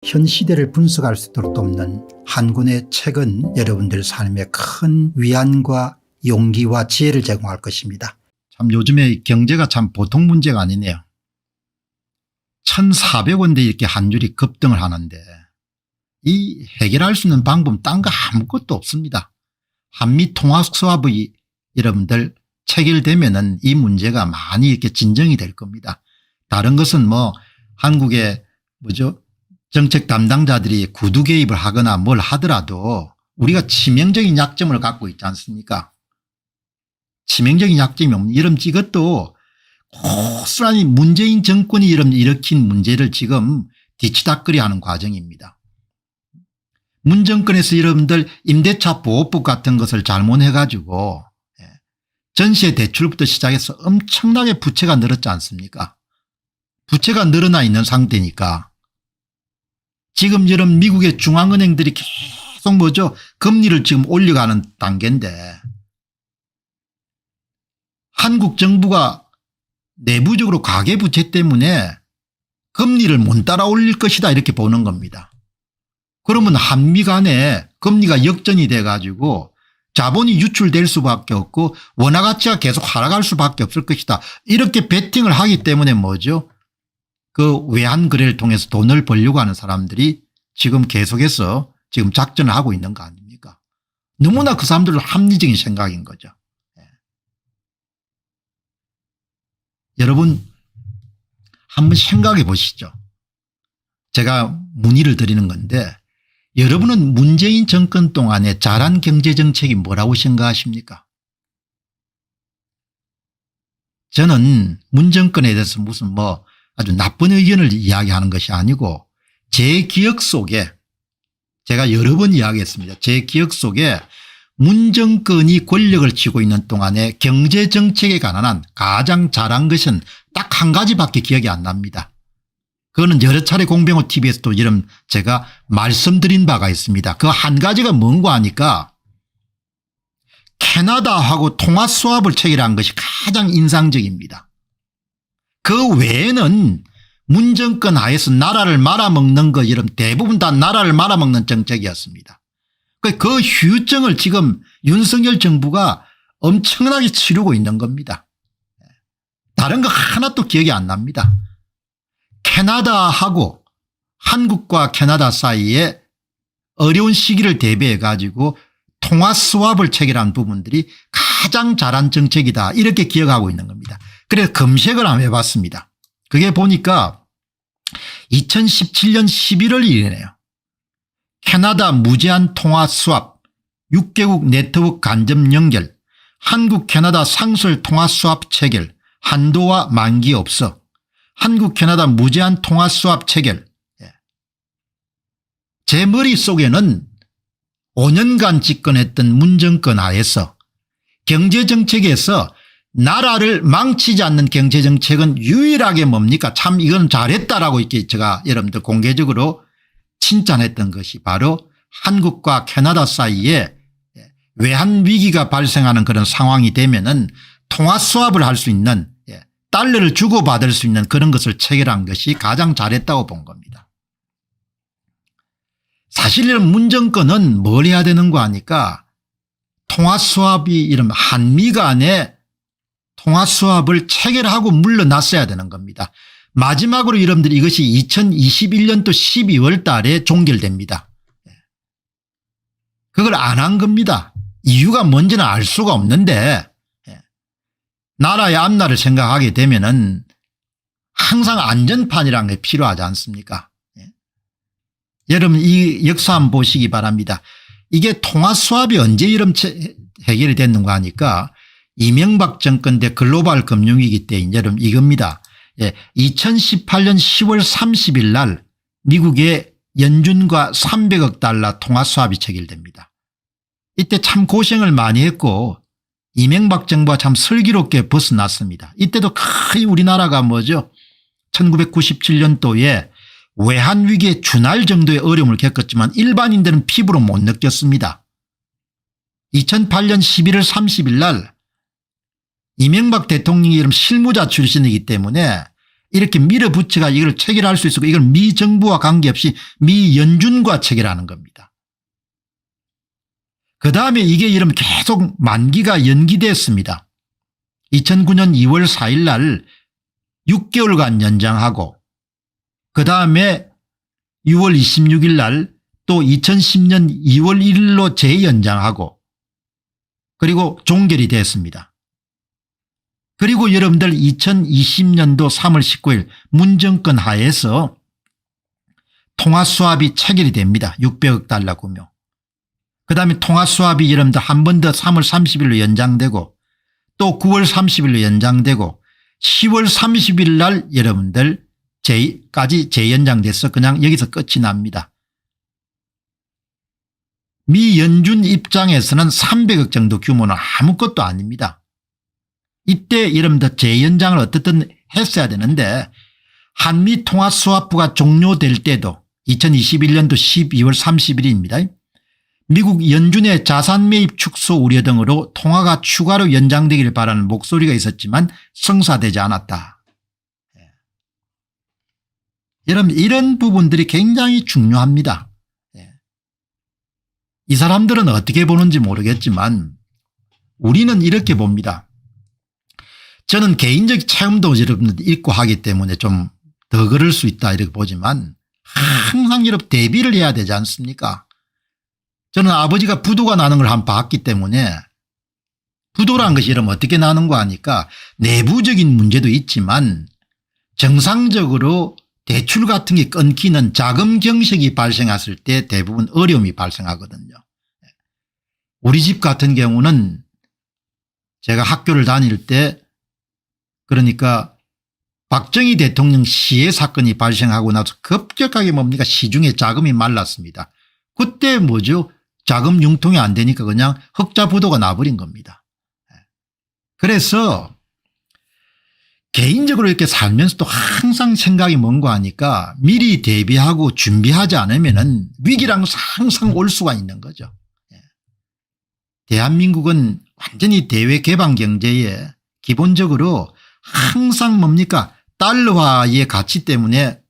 현 시대를 분석할 수 있도록 돕는 한 권의 책은 여러분들 삶에 큰 위안과 용기와 지혜를 제공할 것입니다. 참 요즘에 경제가 참 보통 문제가 아니네요. 1,400원대 이렇게 한 줄이 급등을 하는데 이 해결할 수 있는 방법은 딴 거 아무것도 없습니다. 한미 통화 수합이 여러분들 체결되면은 이 문제가 많이 이렇게 진정이 될 겁니다. 다른 것은 뭐 한국의 정책 담당자들이 구두 개입을 하거나 뭘 하더라도 우리가 치명적인 약점을 갖고 있지 않습니까? 치명적인 약점이 없는 이것도 고스란히 문재인 정권이 일으킨 문제를 지금 뒤치다꺼리 하는 과정입니다. 문 정권에서 여러분들 임대차 보호법 같은 것을 잘못해 가지고 전세 대출부터 시작해서 엄청나게 부채가 늘었지 않습니까? 부채가 늘어나 있는 상태니까 지금 이런 미국의 중앙은행들이 계속 금리를 지금 올려가는 단계인데 한국 정부가 내부적으로 가계부채 때문에 금리를 못 따라 올릴 것이다 이렇게 보는 겁니다. 그러면 한미 간에 금리가 역전이 돼 가지고 자본이 유출될 수밖에 없고 원화 가치가 계속 하락할 수밖에 없을 것이다. 이렇게 베팅을 하기 때문에 그 외환 거래를 통해서 돈을 벌려고 하는 사람들이 지금 계속해서 지금 작전을 하고 있는 거 아닙니까? 너무나 그 사람들은 합리적인 생각인 거죠. 여러분 한번 생각해 보시죠. 제가 문의를 드리는 건데 여러분은 문재인 정권 동안에 잘한 경제정책이 뭐라고 생각하십니까? 저는 문 정권에 대해서 무슨 아주 나쁜 의견을 이야기하는 것이 아니고 제 기억 속에 제가 여러 번 이야기했습니다. 제 기억 속에 문 정권이 권력을 쥐고 있는 동안에 경제정책에 관한 가장 잘한 것은 딱 한 가지밖에 기억이 안 납니다. 그거는 여러 차례 공병호 TV에서도 이런 제가 말씀드린 바가 있습니다. 그 한 가지가 뭔가 하니까 캐나다하고 통화수합을 체결한 것이 가장 인상적입니다. 그 외에는 문 정권 하에서 나라를 말아먹는 것 이런 대부분 다 나라를 말아먹는 정책이었습니다. 그 후유증을 지금 윤석열 정부가 엄청나게 치르고 있는 겁니다. 다른 거 하나도 기억이 안 납니다. 캐나다하고 한국과 캐나다 사이에 어려운 시기를 대비해 가지고 통화 스왑을 체결한 부분들이 가장 잘한 정책이다 이렇게 기억하고 있는 겁니다. 그래서 검색을 한번 해봤습니다. 그게 보니까 2017년 11월 1일이네요. 캐나다 무제한 통화 스왑 6개국 네트워크 간접 연결 한국 캐나다 상설 통화 스왑 체결 한도와 만기 없어 한국 캐나다 무제한 통화 스왑 체결. 제 머릿속에는 5년간 집권했던 문 정권 하에서 경제정책에서 나라를 망치지 않는 경제정책은 유일하게 뭡니까? 참 이건 잘했다라고 이렇게 제가 여러분들 공개적으로 칭찬했던 것이 바로 한국과 캐나다 사이에 외환위기가 발생하는 그런 상황이 되면은 통화 스왑을 할 수 있는 달러를 주고받을 수 있는 그런 것을 체결한 것이 가장 잘했다고 본 겁니다. 사실 이런 문 정권은 뭘 해야 되는 거 하니까 통화 스왑이 이런 한미 간에 통화 스왑을 체결하고 물러났어야 되는 겁니다. 마지막으로 여러분들이 이것이 2021년도 12월 달에 종결됩니다. 그걸 안 한 겁니다. 이유가 뭔지는 알 수가 없는데 나라의 앞날을 생각하게 되면은 항상 안전판이라는 게 필요하지 않습니까? 여러분 이 역사 한번 보시기 바랍니다. 이게 통화 스왑이 언제 이런 해결이 됐는가 하니까 이명박 정권 때 글로벌 금융위기 때 여러분 이겁니다. 2018년 10월 30일 날 미국의 연준과 300억 달러 통화 스왑이 체결됩니다. 이때 참 고생을 많이 했고 이명박 정부가 참 슬기롭게 벗어났습니다. 이때도 거의 우리나라가 1997년도에 외환위기에 준할 정도의 어려움을 겪었지만 일반인들은 피부로 못 느꼈습니다. 2008년 11월 30일 날 이명박 대통령이 실무자 출신이기 때문에 이렇게 밀어붙여가 이걸 체결할 수 있었고 이걸 미 정부와 관계없이 미 연준과 체결하는 겁니다. 그다음에 이게 이러면 계속 만기가 연기됐습니다. 2009년 2월 4일 날 6개월간 연장하고 그다음에 6월 26일 날 또 2010년 2월 1일로 재연장하고 그리고 종결이 됐습니다. 그리고 여러분들 2020년도 3월 19일 문정권 하에서 통화수합이 체결이 됩니다. 600억 달러 규모. 그다음에 통화수합이 여러분들 한 번 더 3월 30일로 연장되고 또 9월 30일로 연장되고 10월 30일 날 여러분들 까지 재연장돼서 그냥 여기서 끝이 납니다. 미 연준 입장에서는 300억 정도 규모는 아무것도 아닙니다. 이때 여러분들 재연장을 어떻든 했어야 되는데 한미 통화수합부가 종료될 때도 2021년도 12월 30일입니다. 미국 연준의 자산 매입 축소 우려 등으로 통화가 추가로 연장되기를 바라는 목소리가 있었지만 성사되지 않았다. 여러분 이런 부분들이 굉장히 중요합니다. 이 사람들은 어떻게 보는지 모르겠지만 우리는 이렇게 봅니다. 저는 개인적 체험도 여러분들 있고 하기 때문에 좀 더 그럴 수 있다 이렇게 보지만 항상 여러분 대비를 해야 되지 않습니까? 저는 아버지가 부도가 나는 걸 한번 봤기 때문에 부도란 것이 여러분 어떻게 나는 거 하니까 내부적인 문제도 있지만 정상적으로 대출 같은 게 끊기는 자금 경색이 발생했을 때 대부분 어려움이 발생하거든요. 우리 집 같은 경우는 제가 학교를 다닐 때 그러니까 박정희 대통령 시해 사건이 발생하고 나서 급격하게 뭡니까 시중에 자금이 말랐습니다. 그때 뭐죠? 자금 융통이 안 되니까 그냥 흑자 부도가 나버린 겁니다. 그래서 개인적으로 이렇게 살면서도 항상 생각이 뭔가 하니까 미리 대비하고 준비하지 않으면 위기란 것은 항상 올 수가 있는 거죠. 대한민국은 완전히 대외 개방 경제에 기본적으로 항상 뭡니까 달러화의 가치 때문에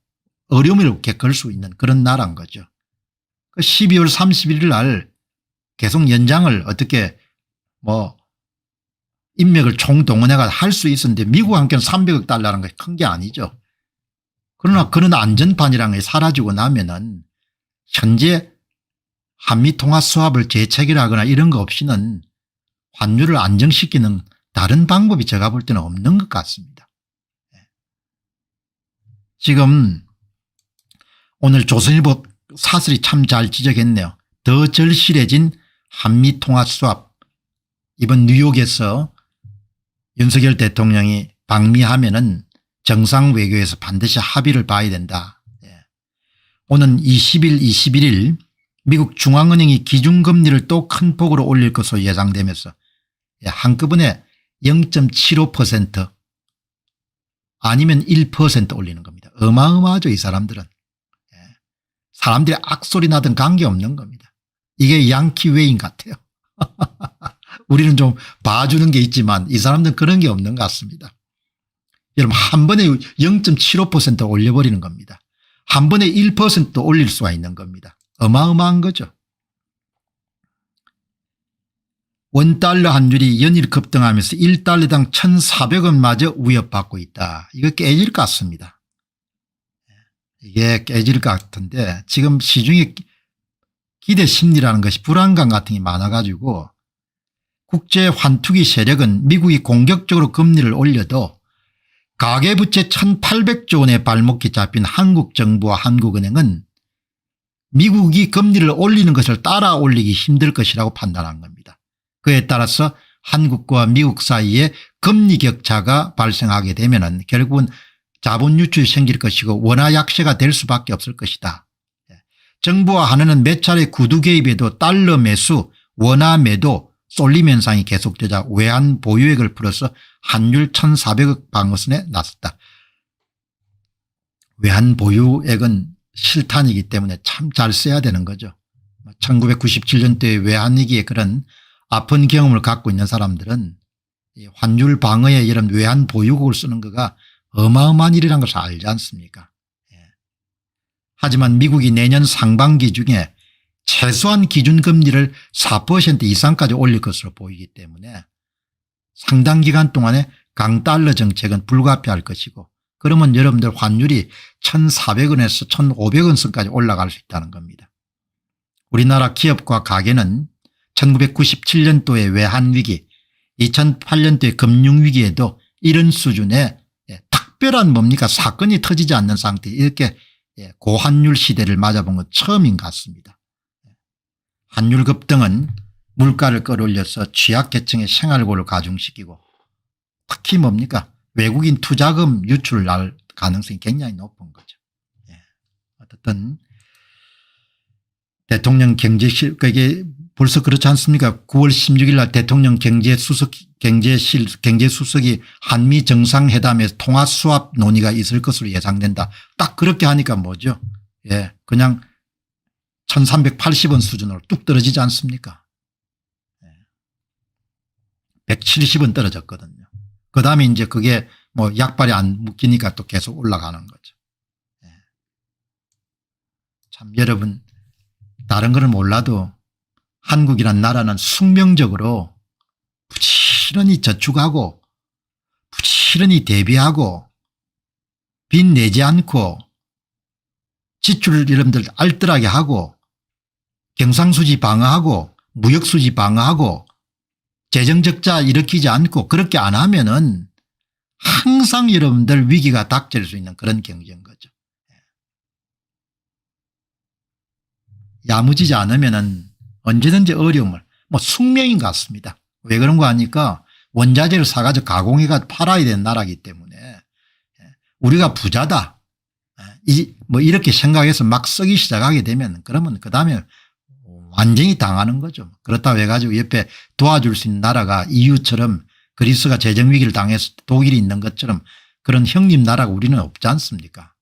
어려움을 겪을 수 있는 그런 나라인 거죠. 12월 31일 날 계속 연장을 어떻게 인맥을 총동원해가 할 수 있었는데 미국 한께는 300억 달러라는 게 큰 게 아니죠. 그러나 그런 안전판이라는 게 사라지고 나면은 현재 한미 통화 수합을 재체결하거나 이런 거 없이는 환율을 안정시키는 다른 방법이 제가 볼 때는 없는 것 같습니다. 지금 오늘 조선일보 사설이 참 잘 지적했네요. 더 절실해진 한미 통화 수합. 이번 뉴욕에서 윤석열 대통령이 방미하면은 정상 외교에서 반드시 합의를 봐야 된다. 오는 20일 21일 미국 중앙은행이 기준금리를 또 큰 폭으로 올릴 것으로 예상되면서 한꺼번에 0.75% 아니면 1% 올리는 겁니다. 어마어마하죠 이 사람들은. 사람들이 악소리 나든 관계없는 겁니다. 이게 양키 웨인 같아요. 우리는 좀 봐주는 게 있지만 이 사람들은 그런 게 없는 것 같습니다. 여러분 한 번에 0.75% 올려버리는 겁니다. 한 번에 1% 올릴 수가 있는 겁니다. 어마어마한 거죠. 원달러 환율이 연일 급등하면서 1달러당 1,400원마저 위협받고 있다. 이거 깨질 것 같습니다. 이게 깨질 것 같은데 지금 시중에 기대 심리라는 것이 불안감 같은 게 많아 가지고 국제 환투기 세력은 미국이 공격적으로 금리를 올려도 가계부채 1,800조 원의 발목이 잡힌 한국 정부와 한국은행은 미국이 금리를 올리는 것을 따라 올리기 힘들 것이라고 판단한 겁니다. 그에 따라서 한국과 미국 사이에 금리 격차가 발생하게 되면 결국은 자본 유출이 생길 것이고 원화 약세가 될 수밖에 없을 것이다. 정부와 한은은 몇 차례 구두 개입에도 달러 매수 원화 매도 쏠림 현상이 계속되자 외환 보유액을 풀어서 환율 1,400억 방어선에 나섰다. 외환 보유액은 실탄이기 때문에 참 잘 써야 되는 거죠. 1997년도에 외환위기에 그런 아픈 경험을 갖고 있는 사람들은 환율 방어에 이런 외환 보유국을 쓰는 거가 어마어마한 일이라는 것을 알지 않습니까? 예. 하지만 미국이 내년 상반기 중에 최소한 기준금리를 4% 이상까지 올릴 것으로 보이기 때문에 상당 기간 동안에 강달러 정책은 불가피할 것이고, 그러면 여러분들 환율이 1,400원에서 1,500원 선까지 올라갈 수 있다는 겁니다. 우리나라 기업과 가게는 1997년도의 외환위기, 2008년도의 금융위기에도 이런 수준의 특별한 뭡니까 사건이 터지지 않는 상태, 이렇게 고환율 시대를 맞아본 건 처음인 것 같습니다. 환율 급등은 물가를 끌어올려서 취약계층의 생활고를 가중시키고, 특히 뭡니까 외국인 투자금 유출을 날 가능성이 굉장히 높은 거죠. 어떻든 대통령 경제실, 이게 벌써 그렇지 않습니까? 9월 16일 날 대통령 경제수석이 한미 정상회담에서 통화 수합 논의가 있을 것으로 예상된다. 딱 그렇게 하니까 뭐죠? 예, 그냥 1380원 수준으로 뚝 떨어지지 않습니까? 170원 떨어졌거든요. 그다음에 이제 그게 뭐 약발이 안 묶이니까 또 계속 올라가는 거죠. 참 여러분, 다른 거는 몰라도 한국이란 나라는 숙명적으로 부지런히 저축하고 부지런히 대비하고 빚 내지 않고 지출을 여러분들 알뜰하게 하고 경상수지 방어하고 무역수지 방어하고 재정적자 일으키지 않고, 그렇게 안 하면은 항상 여러분들 위기가 닥칠 수 있는 그런 경제인 거죠. 야무지지 않으면은 언제든지 어려움을, 뭐 숙명인 것 같습니다. 왜 그런 거 아니까 원자재를 사가지고 가공해가 팔아야 되는 나라이기 때문에 우리가 부자다 뭐 이렇게 생각해서 막 쓰기 시작하게 되면, 그러면 그다음에 완전히 당하는 거죠. 그렇다고 해가지고 옆에 도와줄 수 있는 나라가 EU처럼, 그리스가 재정위기를 당해서 독일이 있는 것처럼 그런 형님 나라가 우리는 없지 않습니까?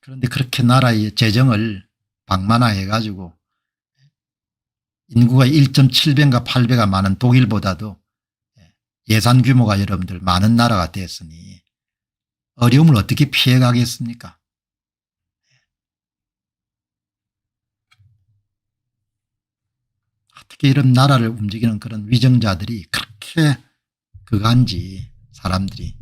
그런데 그렇게 나라의 재정을 방만화해 가지고 인구가 1.7배인가 8배가 많은 독일보다도 예산 규모가 여러분들 많은 나라가 됐으니 어려움을 어떻게 피해 가겠습니까? 어떻게 이런 나라를 움직이는 그런 위정자들이 그렇게 그간지 사람들이